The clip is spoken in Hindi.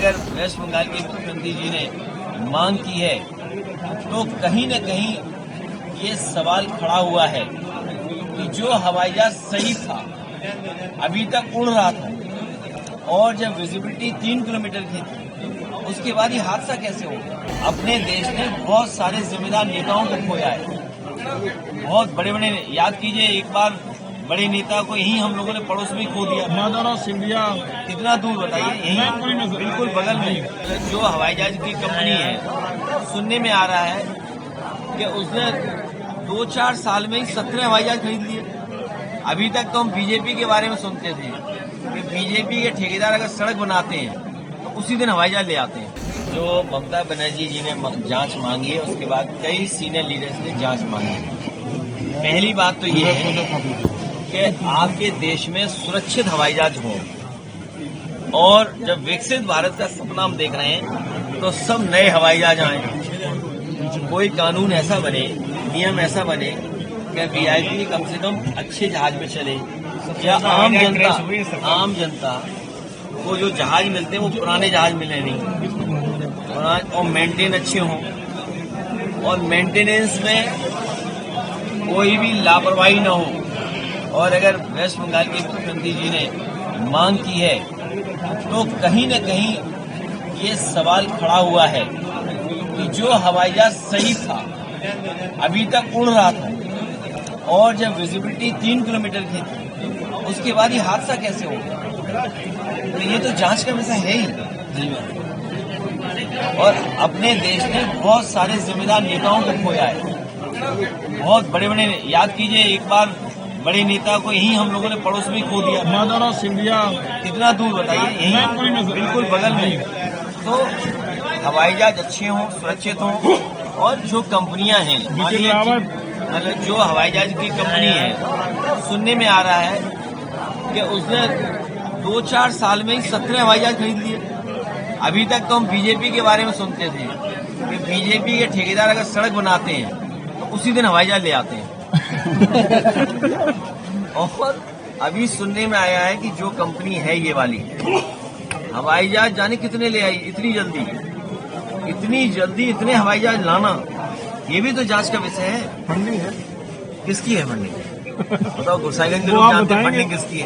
अगर वेस्ट बंगाल के मुख्यमंत्री जी ने मांग की है तो कहीं न कहीं ये सवाल खड़ा हुआ है कि जो हवाई जहाज सही था, अभी तक उड़ रहा था और जब विजिबिलिटी 3 किलोमीटर की थी, उसके बाद ये हादसा कैसे हो गया। अपने देश ने बहुत सारे जिम्मेदार नेताओं को खोया है, बहुत बड़े बड़े, याद कीजिए एक बार बड़े नेता को यहीं हम लोगों ने पड़ोस में खो दिया। मादारा सिंधिया कितना दूर बताइए, यहीं बिल्कुल बगल में। जो हवाई जहाज की कंपनी है, सुनने में आ रहा है कि उसने 2-4 साल में ही 17 हवाई जहाज खरीद लिए। अभी तक तो हम बीजेपी के बारे में सुनते थे कि बीजेपी के ठेकेदार अगर सड़क बनाते हैं तो उसी दिन हवाई जहाज ले आते हैं। जो ममता बनर्जी जी ने जांच मांगी है, उसके बाद कई सीनियर लीडर्स ने जांच मांगी है। पहली बात तो ये है कि आपके देश में सुरक्षित हवाई जहाज हो, और जब विकसित भारत का सपना हम देख रहे हैं तो सब नए हवाई जहाज आए। कोई कानून ऐसा बने, नियम ऐसा बने कि वीआईपी कम से कम अच्छे जहाज में चले, या आम जनता को जो जहाज मिलते हैं वो पुराने जहाज मिले नहीं, और मेंटेन अच्छे हों, और मेंटेनेंस में कोई भी लापरवाही न हो। और अगर वेस्ट बंगाल के मुख्यमंत्री जी ने मांग की है तो कहीं न कहीं ये सवाल खड़ा हुआ है कि जो हवाई जहाज सही था, अभी तक उड़ रहा था और जब विजिबिलिटी 3 किलोमीटर की थी, उसके बाद ये हादसा कैसे हो गया। तो ये तो जांच का विषय है ही। और अपने देश ने बहुत सारे जिम्मेदार नेताओं को खोया है, बहुत बड़े बड़े, याद कीजिए एक बार बड़े नेता को यहीं हम लोगों ने पड़ोस में खो दिया। मादारा सिंधिया कितना दूर बताइए, यहीं बिल्कुल बगल में। तो हवाई जहाज अच्छे हों, सुरक्षित हों, और जो कंपनियां हैं, मतलब जो हवाई जहाज की कंपनी है, सुनने में आ रहा है कि उसने 2-4 साल में ही 17 हवाई जहाज खरीद लिए। अभी तक तो हम बीजेपी के बारे में सुनते थे कि बीजेपी के ठेकेदार अगर सड़क बनाते हैं तो उसी दिन हवाई जहाज ले आते हैं। और अभी सुनने में आया है कि जो कंपनी है ये वाली, हवाई जहाज जाने कितने ले आई इतनी जल्दी इतने हवाई जहाज लाना, ये भी तो जांच का विषय है। फंडिंग है, किसकी है फंडिंग? बताओ, गुरसाहिबगंज के लोग जानते हैं फंडिंग किसकी है।